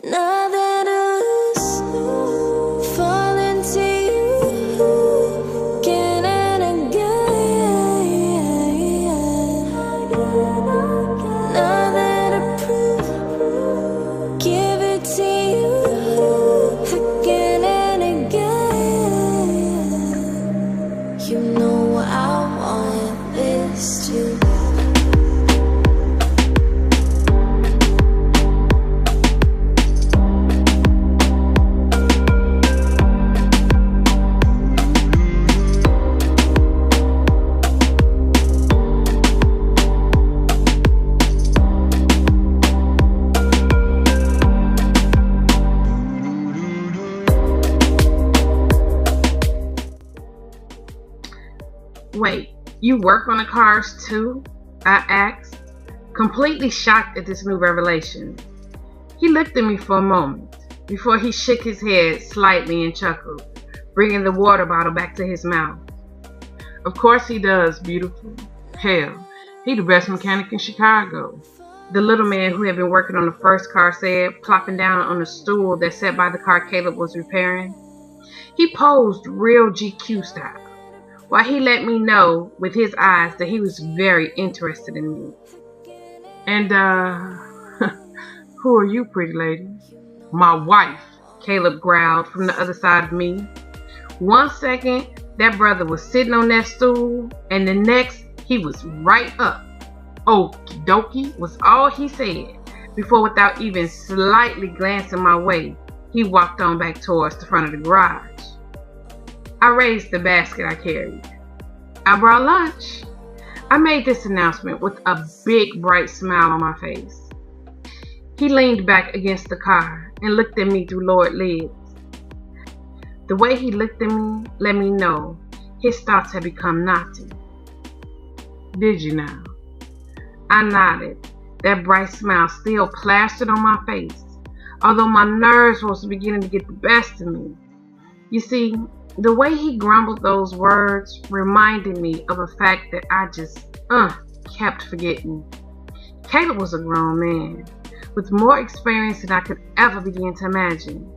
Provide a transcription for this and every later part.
Now that I fall into you again and again. Now that I give it to you again and again. You know I want this too. Wait, you work on the cars too? I asked, completely shocked at this new revelation. He looked at me for a moment before he shook his head slightly and chuckled, bringing the water bottle back to his mouth. Of course he does, beautiful. Hell, he the best mechanic in Chicago. The little man who had been working on the first car said, plopping down on the stool that sat by the car Caleb was repairing. He posed real GQ style, while he let me know with his eyes that he was very interested in me. And, who are you, pretty lady? My wife, Caleb growled from the other side of me. 1 second, that brother was sitting on that stool, and the next, he was right up. Okie dokie was all he said, before without even slightly glancing my way, he walked on back towards the front of the garage. I raised the basket I carried. I brought lunch. I made this announcement with a big bright smile on my face. He leaned back against the car and looked at me through lowered lids. The way he looked at me let me know his thoughts had become naughty. Did you now? I nodded, that bright smile still plastered on my face, although my nerves was beginning to get the best of me. You see, the way he grumbled those words reminded me of a fact that I just kept forgetting. Caleb was a grown man, with more experience than I could ever begin to imagine.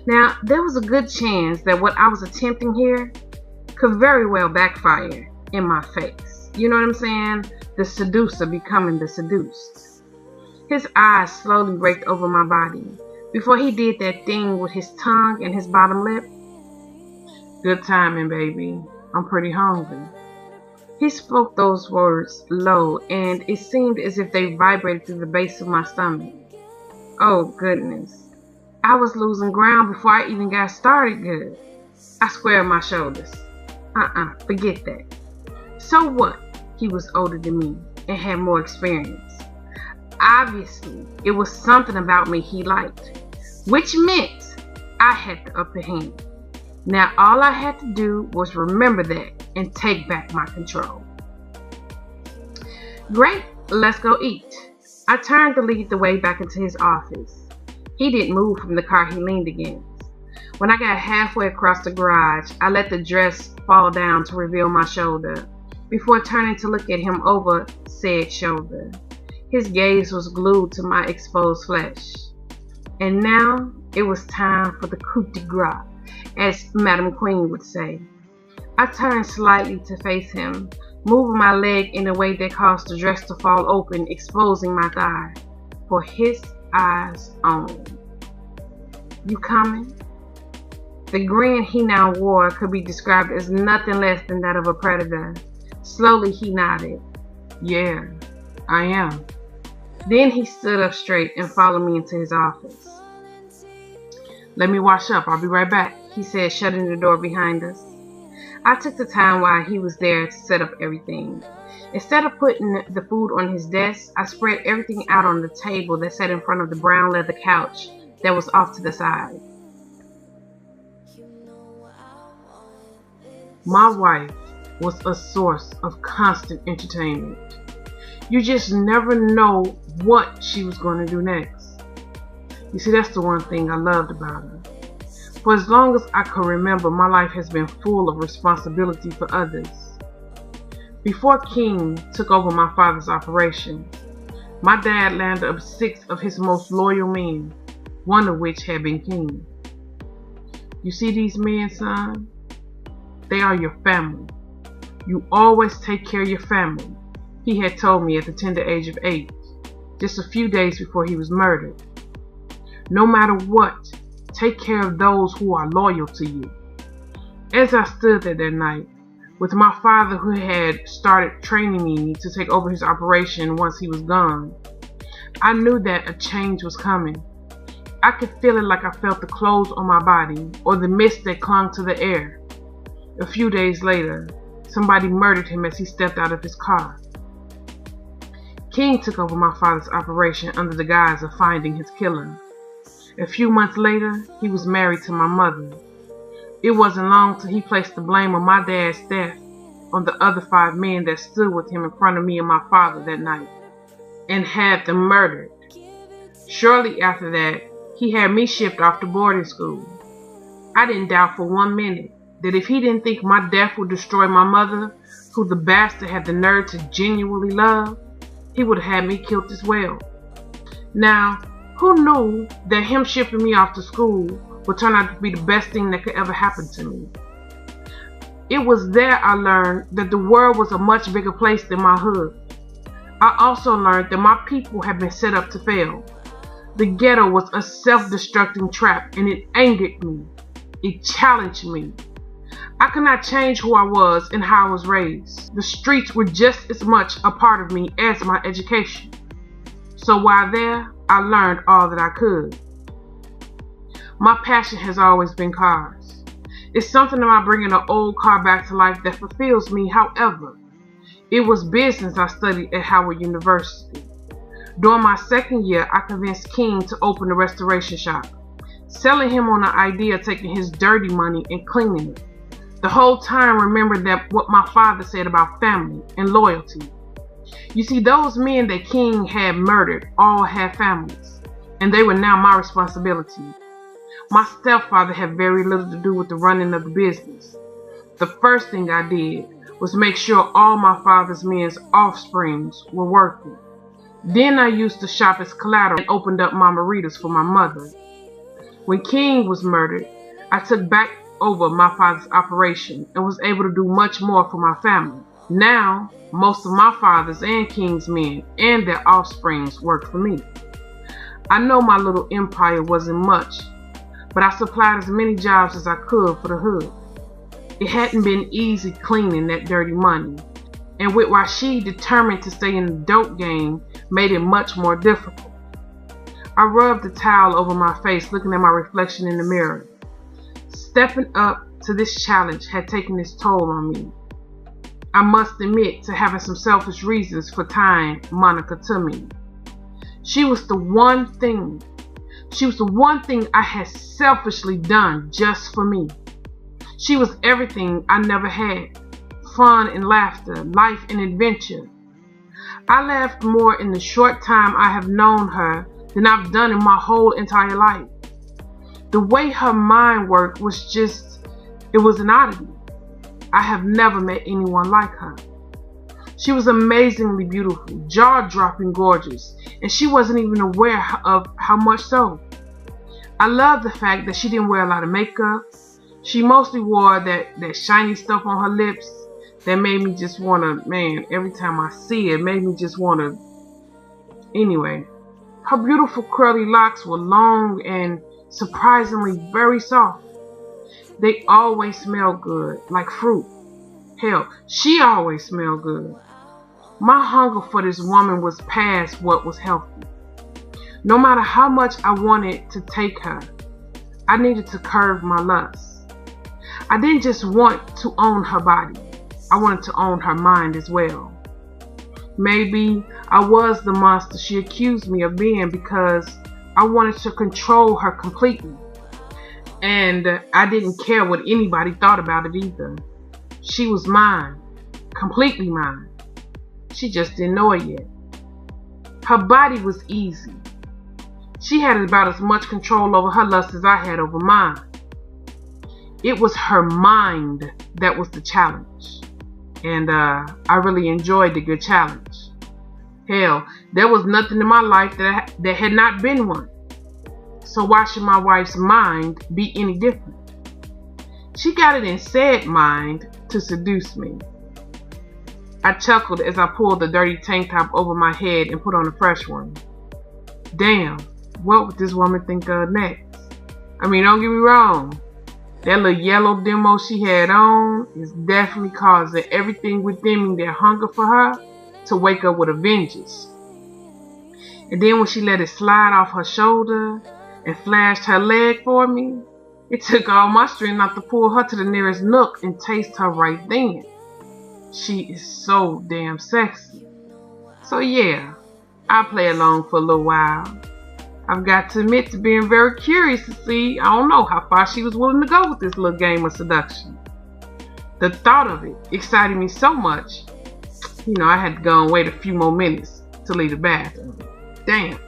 Now, there was a good chance that what I was attempting here could very well backfire in my face. You know what I'm saying? The seducer becoming the seduced. His eyes slowly raked over my body before he did that thing with his tongue and his bottom lip. Good timing, baby. I'm pretty hungry. He spoke those words low, and it seemed as if they vibrated through the base of my stomach. Oh, goodness. I was losing ground before I even got started good. I squared my shoulders. Forget that. So what? He was older than me and had more experience. Obviously, it was something about me he liked, which meant I had the upper hand. Now all I had to do was remember that and take back my control. Great, let's go eat. I turned to lead the way back into his office. He didn't move from the car he leaned against. When I got halfway across the garage, I let the dress fall down to reveal my shoulder before turning to look at him over said shoulder. His gaze was glued to my exposed flesh. And now it was time for the coup de grace, as Madam Queen would say. I turned slightly to face him, moving my leg in a way that caused the dress to fall open, exposing my thigh for his eyes only. You coming? The grin he now wore could be described as nothing less than that of a predator. Slowly he nodded. Yeah, I am. Then he stood up straight and followed me into his office. Let me wash up, I'll be right back, he said, shutting the door behind us. I took the time while he was there to set up everything. Instead of putting the food on his desk, I spread everything out on the table that sat in front of the brown leather couch that was off to the side. My wife was a source of constant entertainment. You just never know what she was going to do next. You see, that's the one thing I loved about her. For as long as I can remember, my life has been full of responsibility for others. Before King took over my father's operation, my dad landed up 6 of his most loyal men. one of which had been king. You see these men, son? They are your family. You always take care of your family, he had told me at the tender age of 8, just a few days before he was murdered. No matter what, take care of those who are loyal to you. As I stood there that night, with my father who had started training me to take over his operation once he was gone, I knew that a change was coming. I could feel it like I felt the clothes on my body or the mist that clung to the air. A few days later, somebody murdered him as he stepped out of his car. King took over my father's operation under the guise of finding his killer. A few months later, he was married to my mother. It wasn't long till he placed the blame of my dad's death on the other 5 men that stood with him in front of me and my father that night, and had them murdered. Shortly after that, he had me shipped off to boarding school. I didn't doubt for 1 minute that if he didn't think my death would destroy my mother, who the bastard had the nerve to genuinely love, he would have had me killed as well. Now, who knew that him shipping me off to school would turn out to be the best thing that could ever happen to me? It was there I learned that the world was a much bigger place than my hood. I also learned that my people had been set up to fail. The ghetto was a self-destructing trap, and it angered me. It challenged me. I could not change who I was and how I was raised. The streets were just as much a part of me as my education. So while there, I learned all that I could. My passion has always been cars. It's something about bringing an old car back to life that fulfills me. However, it was business I studied at Howard University. During my 2nd year, I convinced King to open a restoration shop, selling him on the idea of taking his dirty money and cleaning it. The whole time remember that what my father said about family and loyalty. You see, those men that King had murdered all had families, and they were now my responsibility. My stepfather had very little to do with the running of the business. The first thing I did was make sure all my father's men's offsprings were working. Then I used the shop as collateral and opened up Mamaritas for my mother. When King was murdered, I took back over my father's operation and was able to do much more for my family. Now, most of my father's and King's men and their offsprings worked for me. I know my little empire wasn't much, but I supplied as many jobs as I could for the hood. It hadn't been easy cleaning that dirty money, and with Rashid determined to stay in the dope game made it much more difficult. I rubbed the towel over my face looking at my reflection in the mirror. Stepping up to this challenge had taken its toll on me. I must admit to having some selfish reasons for tying Monica to me. She was the one thing I had selfishly done just for me. She was everything I never had. Fun and laughter, life and adventure. I laughed more in the short time I have known her than I've done in my whole entire life. The way her mind worked was it was an oddity. I have never met anyone like her. She was amazingly beautiful, jaw-dropping gorgeous, and she wasn't even aware of how much so. I love the fact that she didn't wear a lot of makeup. She mostly wore that shiny stuff on her lips that made me just want to, man, every time I see it, made me just want to. Anyway, her beautiful curly locks were long and surprisingly very soft. They always smelled good, like fruit. Hell, she always smelled good. My hunger for this woman was past what was healthy. No matter how much I wanted to take her, I needed to curb my lust. I didn't just want to own her body. I wanted to own her mind as well. Maybe I was the monster she accused me of being because I wanted to control her completely. And I didn't care what anybody thought about it either. She was mine, completely mine. She just didn't know it yet. Her body was easy. She had about as much control over her lust as I had over mine. It was her mind that was the challenge. And I really enjoyed the good challenge. Hell, there was nothing in my life that had not been one. So why should my wife's mind be any different? She got it in said mind to seduce me. I chuckled as I pulled the dirty tank top over my head and put on a fresh one. Damn, what would this woman think of next? I mean, don't get me wrong. That little yellow demo she had on is definitely causing everything within me that hunger for her to wake up with a vengeance. And then when she let it slide off her shoulder and flashed her leg for me, it took all my strength not to pull her to the nearest nook and taste her right then. She is so damn sexy. So yeah, I'll play along for a little while. I've got to admit to being very curious to see, I don't know how far she was willing to go with this little game of seduction. The thought of it excited me so much, I had to go and wait a few more minutes to leave the bathroom. Damn.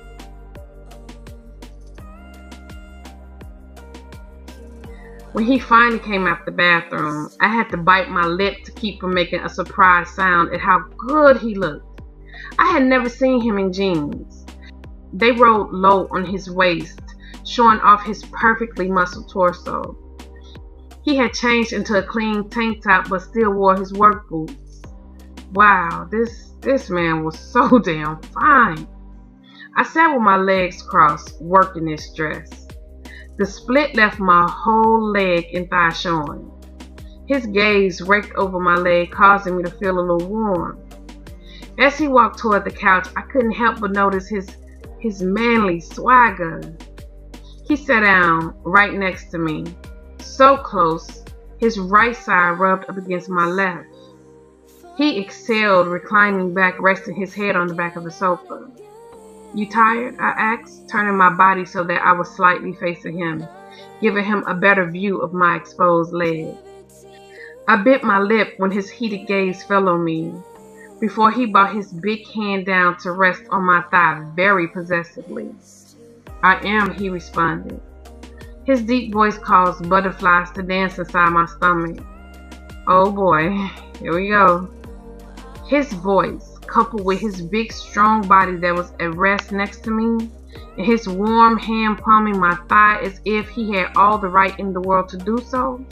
When he finally came out the bathroom, I had to bite my lip to keep from making a surprised sound at how good he looked. I had never seen him in jeans. They rolled low on his waist, showing off his perfectly muscled torso. He had changed into a clean tank top but still wore his work boots. Wow, this man was so damn fine. I sat with my legs crossed, working this dress. The split left my whole leg and thigh showing. His gaze raked over my leg, causing me to feel a little warm. As he walked toward the couch, I couldn't help but notice his manly swagger. He sat down right next to me, so close, his right side rubbed up against my left. He exhaled, reclining back, resting his head on the back of the sofa. You tired? I asked, turning my body so that I was slightly facing him, giving him a better view of my exposed leg. I bit my lip when his heated gaze fell on me, before he brought his big hand down to rest on my thigh very possessively. I am, he responded. His deep voice caused butterflies to dance inside my stomach. Oh boy, here we go. His voice, coupled with his big strong body that was at rest next to me, and his warm hand palming my thigh as if he had all the right in the world to do so,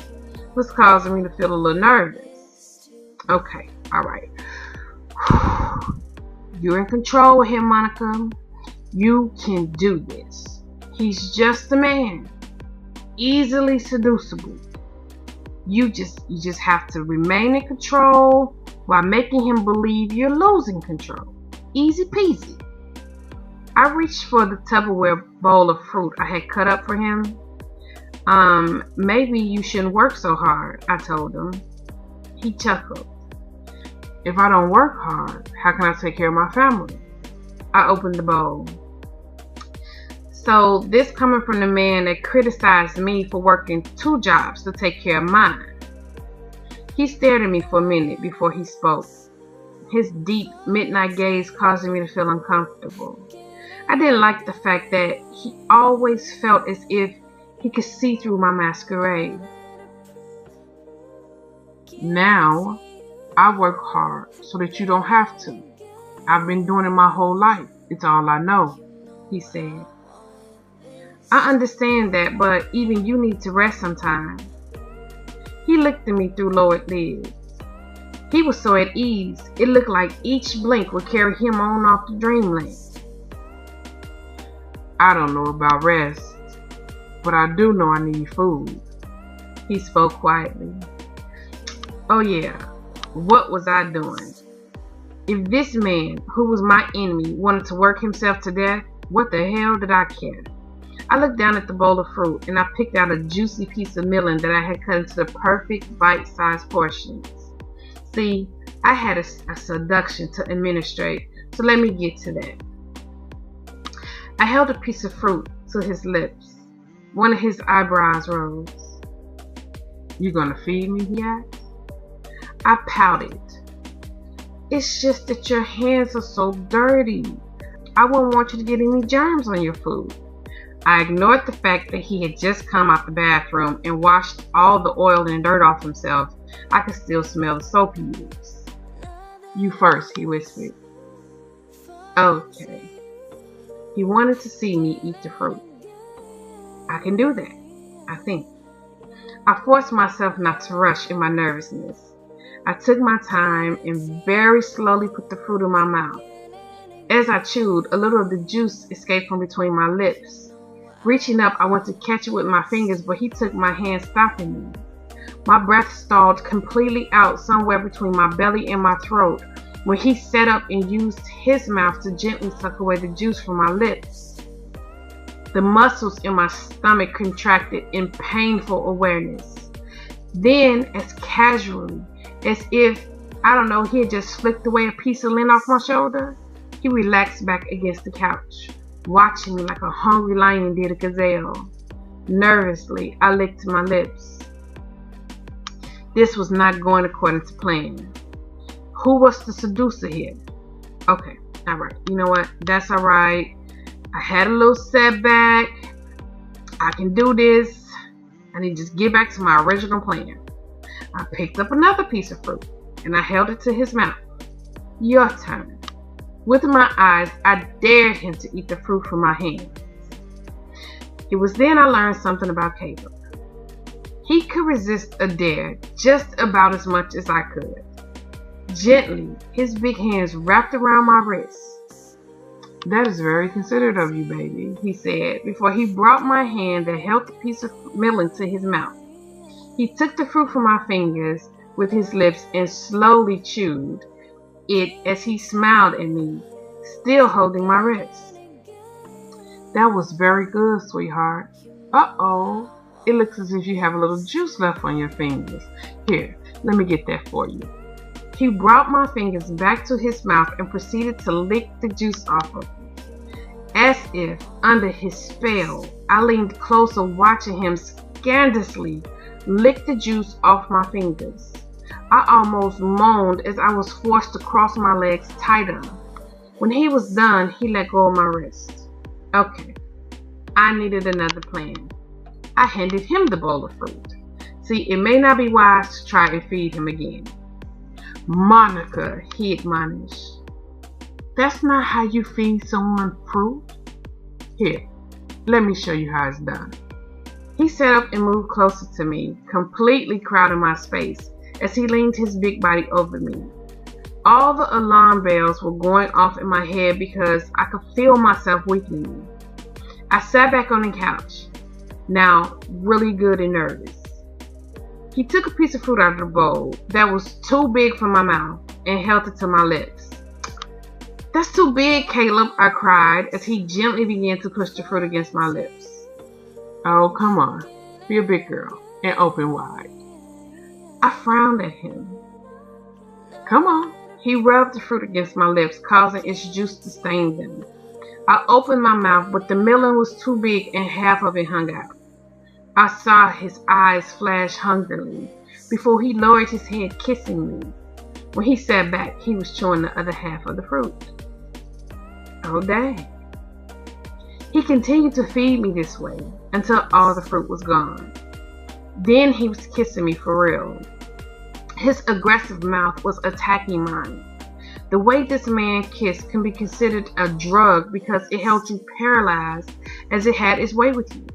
was causing me to feel a little nervous. Okay, alright. You're in control with him, Monica. You can do this. He's just a man. Easily seducible. You just have to remain in control while making him believe you're losing control. Easy peasy. I reached for the Tupperware bowl of fruit I had cut up for him. Maybe you shouldn't work so hard, I told him. He chuckled. If I don't work hard, how can I take care of my family? I opened the bowl. So this coming from the man that criticized me for working 2 jobs to take care of mine. He stared at me for a minute before he spoke, his deep midnight gaze causing me to feel uncomfortable. I didn't like the fact that he always felt as if he could see through my masquerade. Now, I work hard so that you don't have to. I've been doing it my whole life. It's all I know, he said. I understand that, but even you need to rest sometime. He looked at me through lowered lids. He was so at ease, it looked like each blink would carry him on off to dreamland. I don't know about rest, but I do know I need food, he spoke quietly. Oh yeah, what was I doing? If this man, who was my enemy, wanted to work himself to death, what the hell did I care? I looked down at the bowl of fruit and I picked out a juicy piece of melon that I had cut into the perfect bite-sized portions. See, I had a seduction to administrate, so let me get to that. I held a piece of fruit to his lips. One of his eyebrows rose. You gonna feed me, he asked. I pouted. It's just that your hands are so dirty. I wouldn't want you to get any germs on your food. I ignored the fact that he had just come out the bathroom and washed all the oil and dirt off himself. I could still smell the soap he used. You first, he whispered. Okay. He wanted to see me eat the fruit. I can do that, I think. I forced myself not to rush in my nervousness. I took my time and very slowly put the fruit in my mouth. As I chewed, a little of the juice escaped from between my lips. Reaching up, I went to catch it with my fingers, but he took my hand, stopping me. My breath stalled completely out somewhere between my belly and my throat when he sat up and used his mouth to gently suck away the juice from my lips. The muscles in my stomach contracted in painful awareness. Then, as casually as if, he had just flicked away a piece of lint off my shoulder, he relaxed back against the couch, watching me like a hungry lion did a gazelle. Nervously, I licked my lips. This was not going according to plan. Who was the seducer here? Okay, alright. You know what? That's alright. I had a little setback. I can do this. I need to just get back to my original plan. I picked up another piece of fruit and I held it to his mouth. Your turn. With my eyes, I dared him to eat the fruit from my hands. It was then I learned something about Caleb. He could resist a dare just about as much as I could. Gently, his big hands wrapped around my wrists. That is very considerate of you, baby, he said, before he brought my hand that held the piece of melon to his mouth. He took the fruit from my fingers with his lips and slowly chewed it as he smiled at me, still holding my wrist. That was very good, sweetheart. Uh-oh. It looks as if you have a little juice left on your fingers. Here, let me get that for you. He brought my fingers back to his mouth and proceeded to lick the juice off of me. As if under his spell, I leaned closer, watching him scandalously lick the juice off my fingers. I almost moaned as I was forced to cross my legs tighter. When he was done, he let go of my wrist. Okay, I needed another plan. I handed him the bowl of fruit. See, it may not be wise to try and feed him again. Monica, he admonished. That's not how you feed someone fruit. Here, let me show you how it's done. He sat up and moved closer to me, completely crowding my space as he leaned his big body over me. All the alarm bells were going off in my head because I could feel myself weakening. I sat back on the couch, now really good and nervous. He took a piece of fruit out of the bowl that was too big for my mouth and held it to my lips. That's too big, Caleb, I cried as he gently began to push the fruit against my lips. Oh, come on, be a big girl and open wide. I frowned at him. Come on. He rubbed the fruit against my lips, causing its juice to stain them. I opened my mouth, but the melon was too big and half of it hung out. I saw his eyes flash hungrily before he lowered his head, kissing me. When he sat back, he was chewing the other half of the fruit. Oh, dang. He continued to feed me this way until all the fruit was gone. Then he was kissing me for real. His aggressive mouth was attacking mine. The way this man kissed can be considered a drug because it held you paralyzed as it had its way with you.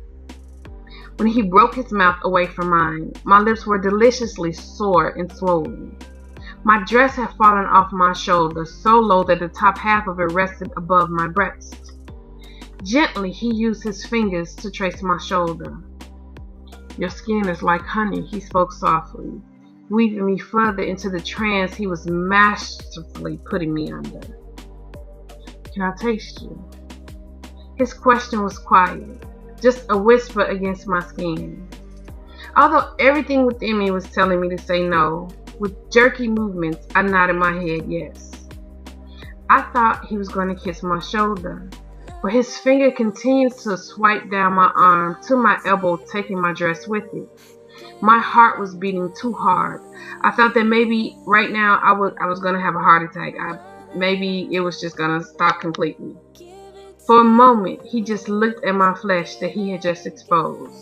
When he broke his mouth away from mine, my lips were deliciously sore and swollen. My dress had fallen off my shoulder so low that the top half of it rested above my breast. Gently, he used his fingers to trace my shoulder. Your skin is like honey, he spoke softly, weaving me further into the trance he was masterfully putting me under. Can I taste you? His question was quiet, just a whisper against my skin. Although everything within me was telling me to say no, with jerky movements, I nodded my head yes. I thought he was going to kiss my shoulder, but his finger continued to swipe down my arm to my elbow, taking my dress with it. My heart was beating too hard. I thought that maybe right now I was going to have a heart attack. Maybe it was just going to stop completely. For a moment, he just looked at my flesh that he had just exposed.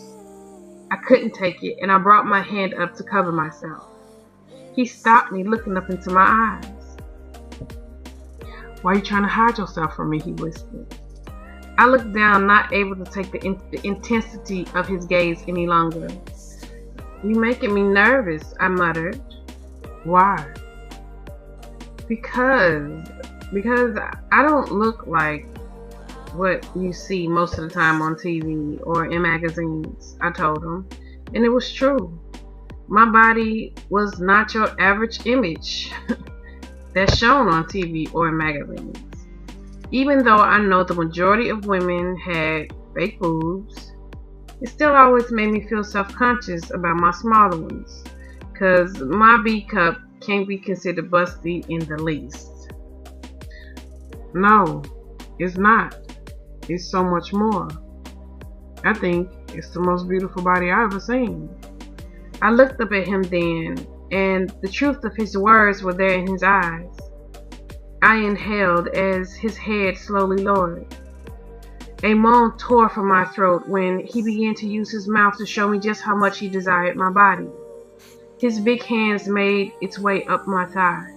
I couldn't take it, and I brought my hand up to cover myself. He stopped me, looking up into my eyes. Why are you trying to hide yourself from me? He whispered. I looked down, not able to take the intensity of his gaze any longer. "You making me nervous," I muttered. "Why?" Because I don't look like what you see most of the time on TV or in magazines," I told him. And it was true. My body was not your average image that's shown on TV or in magazines. Even though I know the majority of women had fake boobs, it still always made me feel self-conscious about my smaller ones, cause my B cup can't be considered busty in the least. "No, it's not. It's so much more. I think it's the most beautiful body I've ever seen." I looked up at him then, and the truth of his words were there in his eyes. I inhaled as his head slowly lowered. A moan tore from my throat when he began to use his mouth to show me just how much he desired my body. His big hands made its way up my thigh.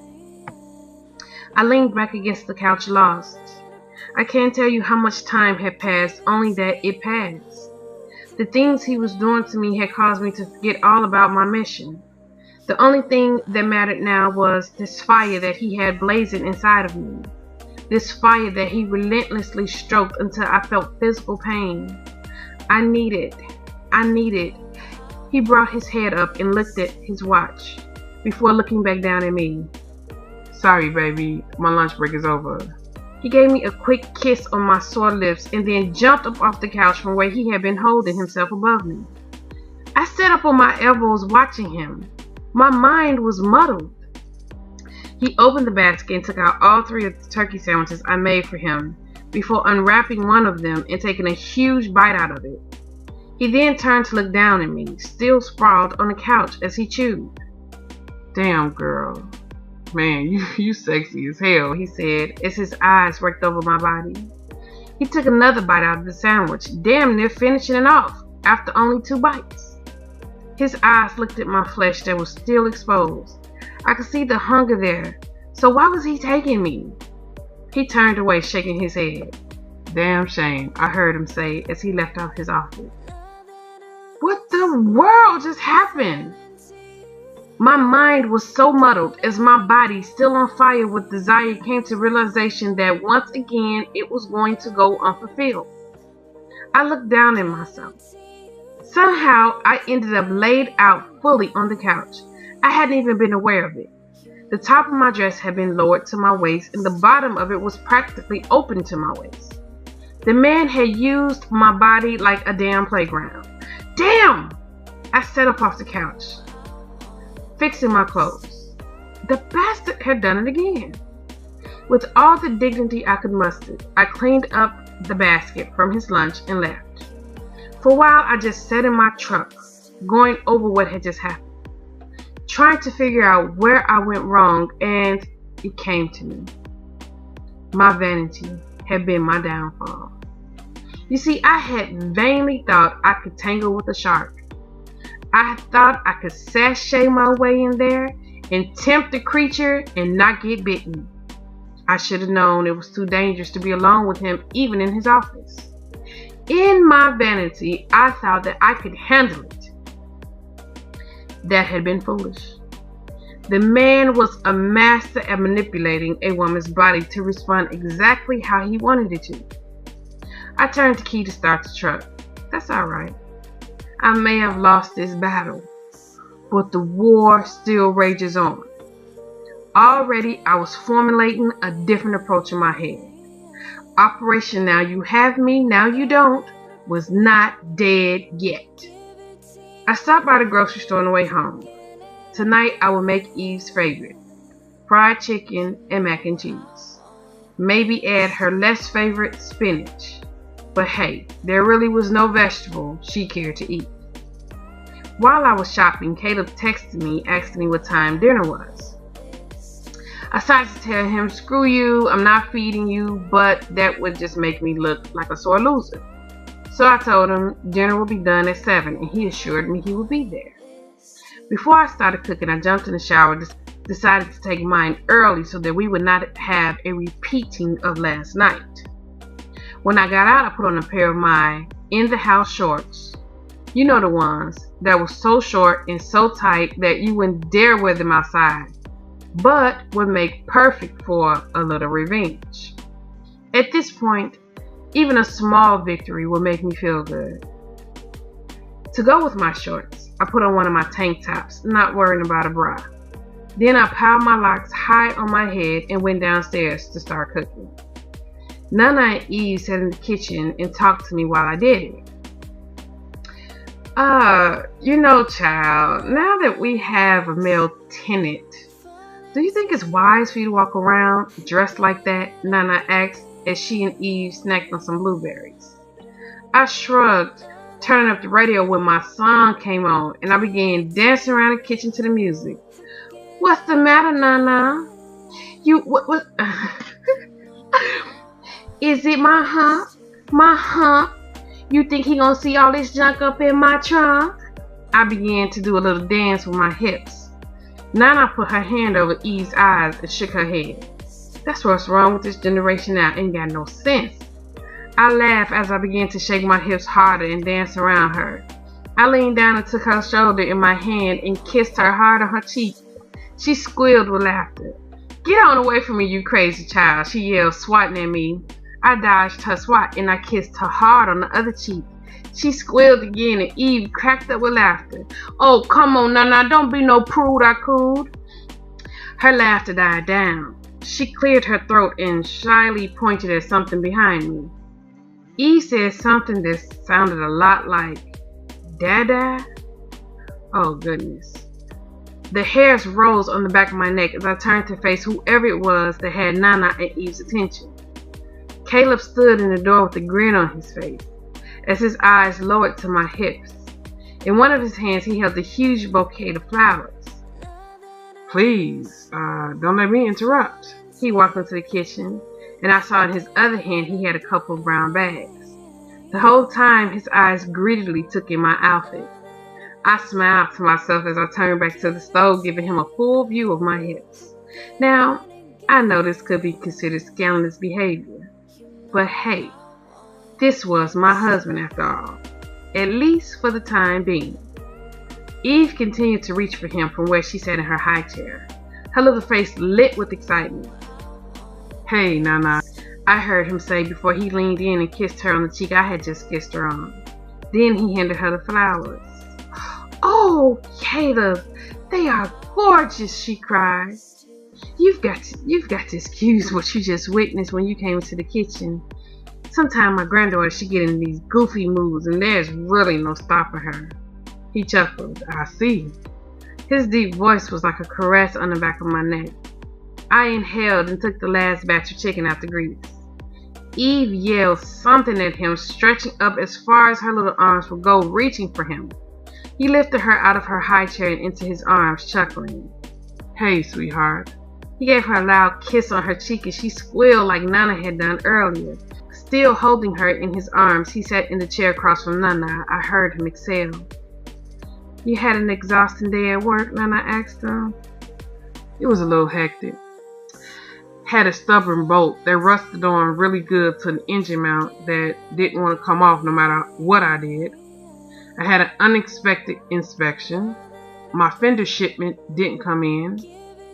I leaned back against the couch, lost. I can't tell you how much time had passed, only that it passed. The things he was doing to me had caused me to forget all about my mission. The only thing that mattered now was this fire that he had blazing inside of me. This fire that he relentlessly stroked until I felt physical pain. I needed. He brought his head up and looked at his watch before looking back down at me. "Sorry, baby, my lunch break is over." He gave me a quick kiss on my sore lips and then jumped up off the couch from where he had been holding himself above me. I sat up on my elbows watching him. My mind was muddled. He opened the basket and took out all 3 of the turkey sandwiches I made for him before unwrapping one of them and taking a huge bite out of it. He then turned to look down at me, still sprawled on the couch as he chewed. "Damn, girl. Man, you sexy as hell," he said as his eyes worked over my body. He took another bite out of the sandwich, damn near finishing it off after only 2 bites. His eyes looked at my flesh that was still exposed. I could see the hunger there. So why was he taking me? He turned away, shaking his head. "Damn shame," I heard him say as he left out his office. What the world just happened? My mind was so muddled as my body, still on fire with desire, came to realization that once again it was going to go unfulfilled. I looked down at myself. Somehow I ended up laid out fully on the couch. I hadn't even been aware of it. The top of my dress had been lowered to my waist and the bottom of it was practically open to my waist. The man had used my body like a damn playground. Damn! I sat up off the couch, fixing my clothes. The bastard had done it again. With all the dignity I could muster, I cleaned up the basket from his lunch and left. For a while, I just sat in my truck, going over what had just happened, trying to figure out where I went wrong, and it came to me. My vanity had been my downfall. You see, I had vainly thought I could tangle with a shark. I thought I could sashay my way in there and tempt the creature and not get bitten. I should have known it was too dangerous to be alone with him, even in his office. In my vanity, I thought that I could handle it. That had been foolish. The man was a master at manipulating a woman's body to respond exactly how he wanted it to. I turned the key to start the truck. That's all right. I may have lost this battle, but the war still rages on. Already, I was formulating a different approach in my head. Operation Now You Have Me, Now You Don't was not dead yet. I stopped by the grocery store on the way home. Tonight, I will make Eve's favorite, fried chicken and mac and cheese. Maybe add her less favorite, spinach. But hey, there really was no vegetable she cared to eat. While I was shopping, Caleb texted me asking me what time dinner was. I started to tell him, screw you, I'm not feeding you, but that would just make me look like a sore loser. So I told him dinner will be done at 7 and he assured me he would be there. Before I started cooking, I jumped in the shower, decided to take mine early so that we would not have a repeating of last night. When I got out, I put on a pair of my in-the-house shorts. You know, the ones that were so short and so tight that you wouldn't dare wear them outside, but would make perfect for a little revenge. At this point, even a small victory will make me feel good. To go with my shorts, I put on one of my tank tops, not worrying about a bra. Then I piled my locks high on my head and went downstairs to start cooking. Nana and Eve sat in the kitchen and talked to me while I did it. Child, now that we have a male tenant, do you think it's wise for you to walk around dressed like that? Nana asked as she and Eve snacked on some blueberries. I shrugged, turning up the radio when my song came on, and I began dancing around the kitchen to the music. What's the matter, Nana? What? Is it my hump? My hump? You think he gonna see all this junk up in my trunk? I began to do a little dance with my hips. Nana put her hand over Eve's eyes and shook her head. That's what's wrong with this generation now. Ain't got no sense. I laughed as I began to shake my hips harder and dance around her. I leaned down and took her shoulder in my hand and kissed her hard on her cheek. She squealed with laughter. Get on away from me, you crazy child, she yelled, swatting at me. I dodged her swat and I kissed her hard on the other cheek. She squealed again and Eve cracked up with laughter. Oh, come on, Nana, don't be no prude, I cooed. Her laughter died down. She cleared her throat and shyly pointed at something behind me. Eve said something that sounded a lot like Dada. Oh, goodness. The hairs rose on the back of my neck as I turned to face whoever it was that had Nana and Eve's attention. Caleb stood in the door with a grin on his face as his eyes lowered to my hips. In one of his hands, he held a huge bouquet of flowers. Please, don't let me interrupt. He walked into the kitchen, and I saw in his other hand he had a couple of brown bags. The whole time, his eyes greedily took in my outfit. I smiled to myself as I turned back to the stove, giving him a full view of my hips. Now, I know this could be considered scandalous behavior, but hey, this was my husband after all, at least for the time being. Eve continued to reach for him from where she sat in her high chair, her little face lit with excitement. Hey, Nana, I heard him say before he leaned in and kissed her on the cheek I had just kissed her on. Then he handed her the flowers. Oh, Caleb, they are gorgeous, she cried. You've got to excuse what you just witnessed when you came into the kitchen. Sometimes my granddaughter should get in these goofy moods and there's really no stopping her. He chuckled. I see. His deep voice was like a caress on the back of my neck. I inhaled and took the last batch of chicken out the grease. Eve yelled something at him, stretching up as far as her little arms would go, reaching for him. He lifted her out of her high chair and into his arms, chuckling. Hey, sweetheart. He gave her a loud kiss on her cheek and she squealed like Nana had done earlier. Still holding her in his arms, he sat in the chair across from Nana. I heard him exhale. You had an exhausting day at work? Nana asked him. It was a little hectic. Had a stubborn bolt that rusted on really good to an engine mount that didn't want to come off no matter what I did. I had an unexpected inspection. My fender shipment didn't come in.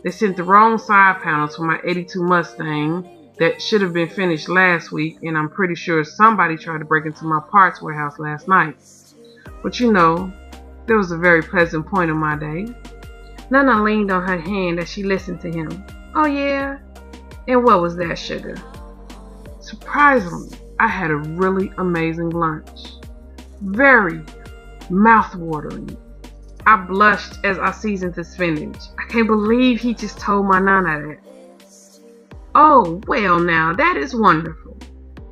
They sent the wrong side panels for my 82 Mustang that should have been finished last week, and I'm pretty sure somebody tried to break into my parts warehouse last night. But you know, there was a very pleasant point of my day. Nana leaned on her hand as she listened to him. Oh yeah? And what was that, sugar? Surprisingly, I had a really amazing lunch. Very mouth-watering. I blushed as I seasoned the spinach. I can't believe he just told my Nana that. Oh, well now, that is wonderful.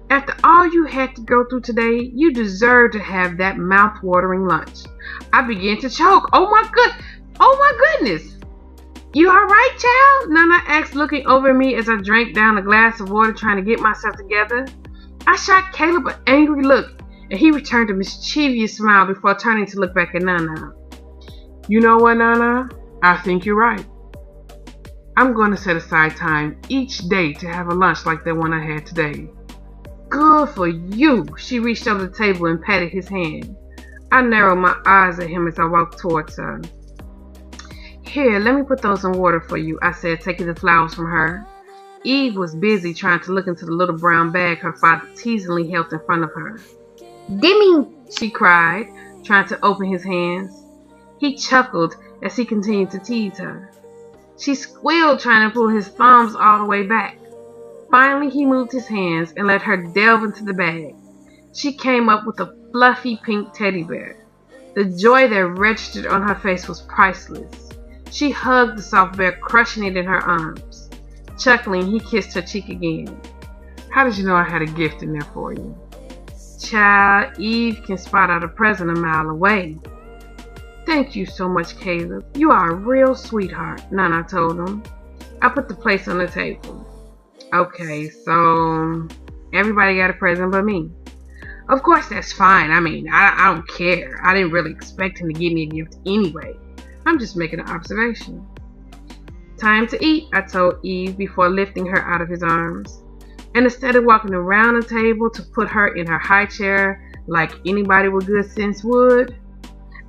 After all you had to go through today, you deserve to have that mouth-watering lunch. I began to choke. Oh my goodness. You alright, child? Nana asked, looking over at me as I drank down a glass of water, trying to get myself together. I shot Caleb an angry look, and he returned a mischievous smile before turning to look back at Nana. You know what, Nana? I think you're right. I'm going to set aside time each day to have a lunch like that one I had today. Good for you. She reached over the table and patted his hand. I narrowed my eyes at him as I walked towards her. Here, let me put those in water for you, I said, taking the flowers from her. Eve was busy trying to look into the little brown bag her father teasingly held in front of her. Gimme, she cried, trying to open his hands. He chuckled as he continued to tease her. She squealed, trying to pull his thumbs all the way back. Finally, he moved his hands and let her delve into the bag. She came up with a fluffy pink teddy bear. The joy that registered on her face was priceless. She hugged the soft bear, crushing it in her arms. Chuckling, he kissed her cheek again. How did you know I had a gift in there for you? Child, Eve can spot out a present a mile away. Thank you so much, Caleb. You are a real sweetheart, Nana told him. I put the plates on the table. Okay, so everybody got a present but me. Of course, that's fine. I mean, I don't care. I didn't really expect him to give me a gift anyway. I'm just making an observation. Time to eat, I told Eve before lifting her out of his arms. And instead of walking around the table to put her in her high chair like anybody with good sense would,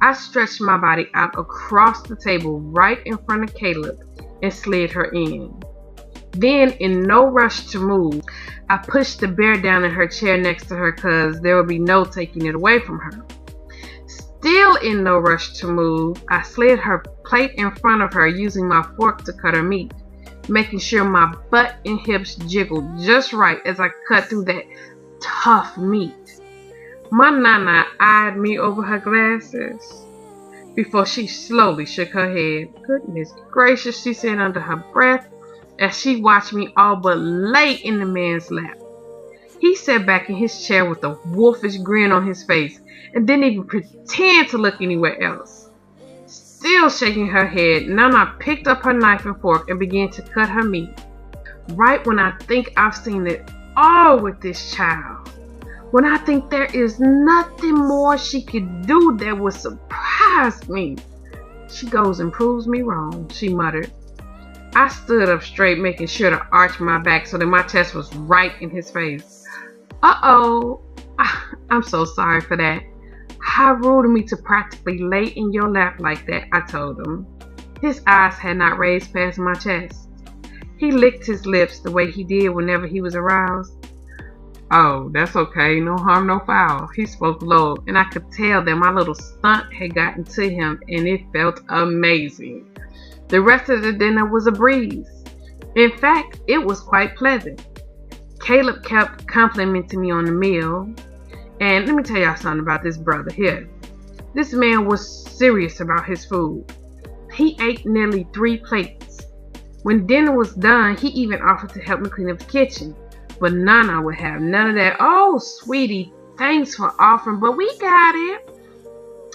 I stretched my body out across the table right in front of Caleb and slid her in. Then, in no rush to move, I pushed the bear down in her chair next to her because there would be no taking it away from her. Still in no rush to move, I slid her plate in front of her using my fork to cut her meat, making sure my butt and hips jiggled just right as I cut through that tough meat. My Nana eyed me over her glasses before she slowly shook her head. Goodness gracious, she said under her breath as she watched me all but lay in the man's lap. He sat back in his chair with a wolfish grin on his face and didn't even pretend to look anywhere else. Still shaking her head, Nana picked up her knife and fork and began to cut her meat. Right when I think I've seen it all with this child, when I think there is nothing more she could do that would surprise me, she goes and proves me wrong, she muttered. I stood up straight, making sure to arch my back so that my chest was right in his face. Uh-oh, I'm so sorry for that. How rude of me to practically lay in your lap like that, I told him. His eyes had not raised past my chest. He licked his lips the way he did whenever he was aroused. Oh, that's okay, no harm, no foul. He spoke low, and I could tell that my little stunt had gotten to him, and it felt amazing. The rest of the dinner was a breeze. In fact, it was quite pleasant. Caleb kept complimenting me on the meal. And let me tell y'all something about this brother here. This man was serious about his food. He ate nearly 3 plates. When dinner was done, he even offered to help me clean up the kitchen. But Nana would have none of that. Oh, sweetie, thanks for offering, but we got it.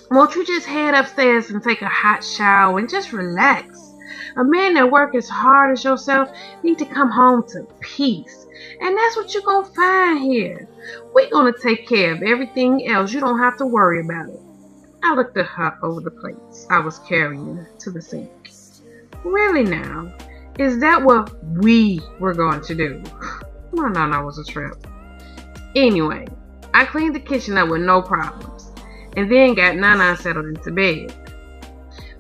Won't you just head upstairs and take a hot shower and just relax? A man that works as hard as yourself need to come home to peace. And that's what you're going to find here. We're going to take care of everything else. You don't have to worry about it. I looked at her over the plates I was carrying to the sink. Really now? Is that what we were going to do? No, that was a trip. Anyway, I cleaned the kitchen up with no problems. And then got Nana settled into bed.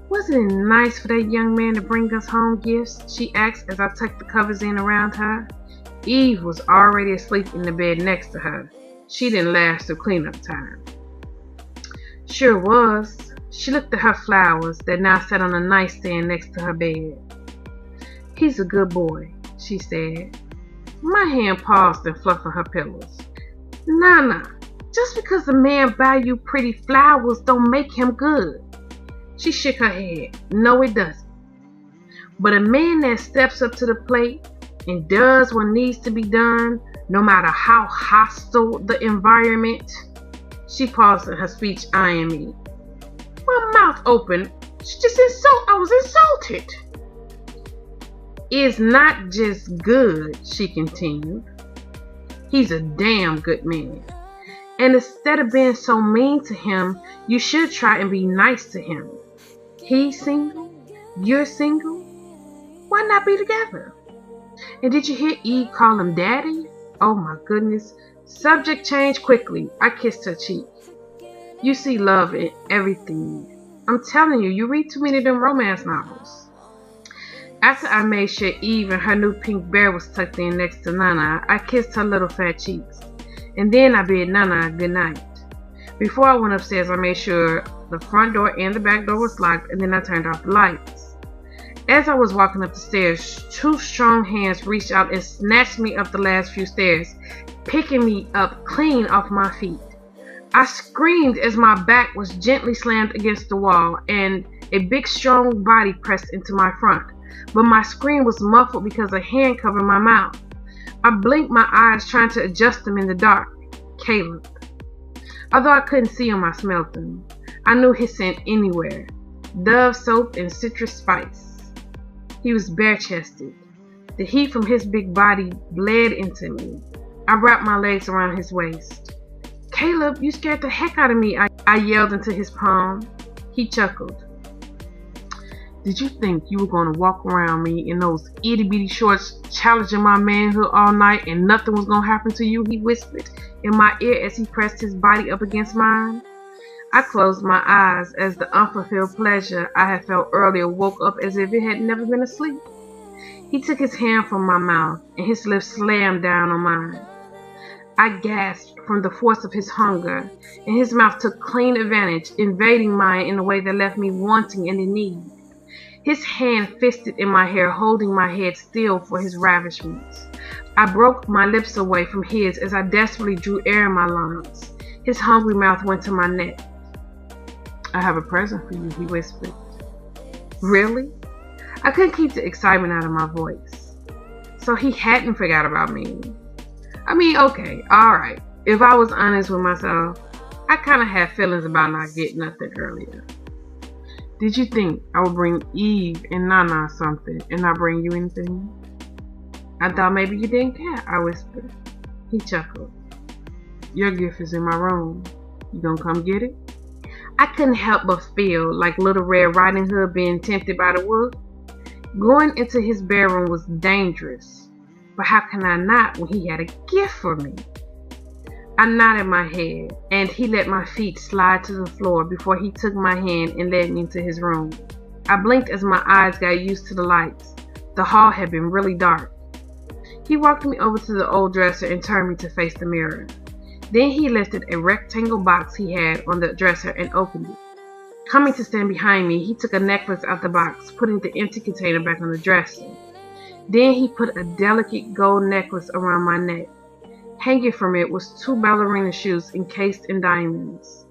Wasn't it nice for that young man to bring us home gifts? She asked as I tucked the covers in around her. Eve was already asleep in the bed next to her. She didn't last through cleanup time. Sure was. She looked at her flowers that now sat on a nightstand next to her bed. He's a good boy, she said. My hand paused and fluffed her pillows. Nana, just because a man buy you pretty flowers don't make him good. She shook her head. No, it doesn't. But a man that steps up to the plate and does what needs to be done, no matter how hostile the environment. She paused in her speech, eyeing me. My mouth open. I was insulted. Is not just good, she continued. He's a damn good man. And instead of being so mean to him, you should try and be nice to him. He's single, you're single. Why not be together? And did you hear Eve call him daddy? Oh my goodness, Subject change quickly. I kissed her cheek. You see love in everything. I'm telling you, you read too many of them romance novels. After I made sure Eve and her new pink bear was tucked in next to Nana, I kissed her little fat cheeks. And then I bid Nana good night. Before I went upstairs, I made sure the front door and the back door was locked, and then I turned off the lights. As I was walking up the stairs, two strong hands reached out and snatched me up the last few stairs, picking me up clean off my feet. I screamed as my back was gently slammed against the wall and a big strong body pressed into my front, but my scream was muffled because a hand covered my mouth. I blinked my eyes trying to adjust them in the dark. Caleb. Although I couldn't see him, I smelled him. I knew his scent anywhere. Dove soap and citrus spice. He was bare-chested. The heat from his big body bled into me. I wrapped my legs around his waist. Caleb, you scared the heck out of me, I yelled into his palm. He chuckled. Did you think you were going to walk around me in those itty-bitty shorts challenging my manhood all night and nothing was going to happen to you? He whispered in my ear as he pressed his body up against mine. I closed my eyes as the unfulfilled pleasure I had felt earlier woke up as if it had never been asleep. He took his hand from my mouth and his lips slammed down on mine. I gasped from the force of his hunger, and his mouth took clean advantage, invading mine in a way that left me wanting and in need. His hand fisted in my hair, holding my head still for his ravishments. I broke my lips away from his as I desperately drew air in my lungs. His hungry mouth went to my neck. I have a present for you, he whispered. Really? I couldn't keep the excitement out of my voice. So he hadn't forgot about me. I mean, okay, alright. If I was honest with myself, I kind of had feelings about not getting nothing earlier. Did you think I would bring Eve and Nana something and not bring you anything? I thought maybe you didn't care, I whispered. He chuckled. Your gift is in my room. You gonna come get it? I couldn't help but feel like Little Red Riding Hood being tempted by the wolf. Going into his bedroom was dangerous, but how can I not when he had a gift for me? I nodded my head, and he let my feet slide to the floor before he took my hand and led me into his room. I blinked as my eyes got used to the lights. The hall had been really dark. He walked me over to the old dresser and turned me to face the mirror. Then he lifted a rectangle box he had on the dresser and opened it. Coming to stand behind me, he took a necklace out the box, putting the empty container back on the dresser. Then he put a delicate gold necklace around my neck. Hanging from it was 2 ballerina shoes encased in diamonds.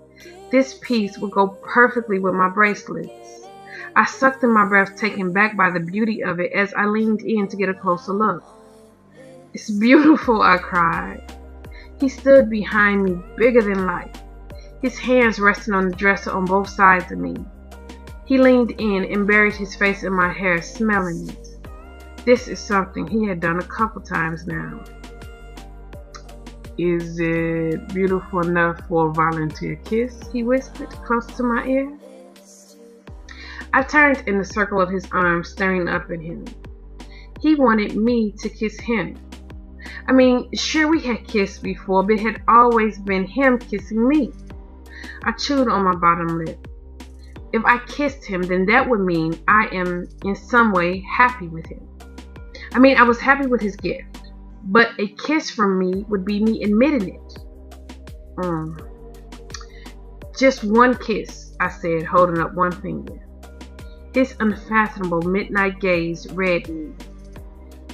This piece would go perfectly with my bracelets. I sucked in my breath, taken back by the beauty of it as I leaned in to get a closer look. It's beautiful, I cried. He stood behind me, bigger than life, his hands resting on the dresser on both sides of me. He leaned in and buried his face in my hair, smelling it. This is something he had done a couple times now. Is it beautiful enough for a volunteer kiss? He whispered close to my ear. I turned in the circle of his arms, staring up at him. He wanted me to kiss him. I mean, sure, we had kissed before, but it had always been him kissing me. I chewed on my bottom lip. If I kissed him, then that would mean I am in some way happy with him. I mean, I was happy with his gift. But a kiss from me would be me admitting it. Just one kiss, I said, holding up one finger. His unfathomable midnight gaze read me.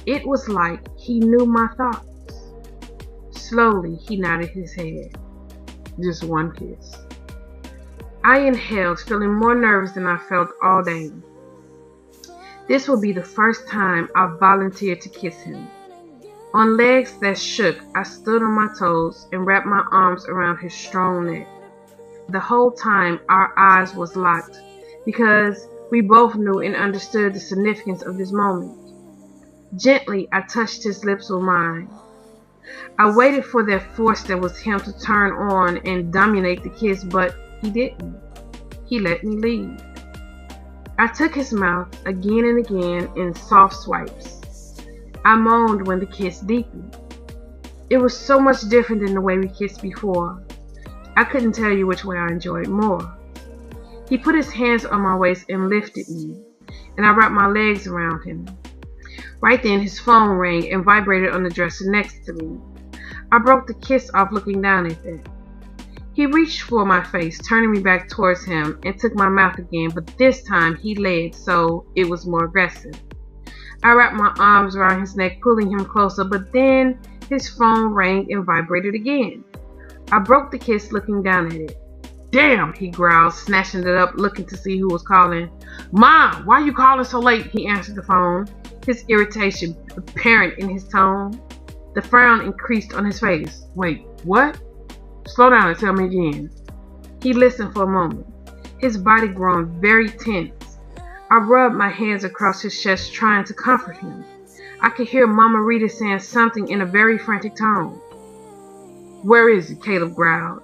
It was like he knew my thoughts. Slowly, he nodded his head. Just one kiss. I inhaled, feeling more nervous than I felt all day. This would be the first time I volunteered to kiss him. On legs that shook, I stood on my toes and wrapped my arms around his strong neck. The whole time, our eyes was locked because we both knew and understood the significance of this moment. Gently, I touched his lips with mine. I waited for that force that was him to turn on and dominate the kiss, but he didn't. He let me lead. I took his mouth again and again in soft swipes. I moaned when the kiss deepened. It was so much different than the way we kissed before. I couldn't tell you which way I enjoyed more. He put his hands on my waist and lifted me, and I wrapped my legs around him. Right then, his phone rang and vibrated on the dresser next to me. I broke the kiss off looking down at it. He reached for my face, turning me back towards him, and took my mouth again, but this time he led, so it was more aggressive. I wrapped my arms around his neck, pulling him closer, but then his phone rang and vibrated again. I broke the kiss looking down at it. "Damn," he growled, snatching it up, looking to see who was calling. "Mom, why you calling so late?" He answered the phone, his irritation apparent in his tone. The frown increased on his face. "Wait, what? Slow down and tell me again." He listened for a moment, his body growing very tense. I rubbed my hands across his chest, trying to comfort him. I could hear Mama Rita saying something in a very frantic tone. "Where is he?" Caleb growled.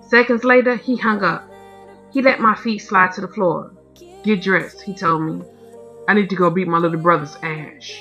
Seconds later, he hung up. He let my feet slide to the floor. "Get dressed," he told me. "I need to go beat my little brother's ass."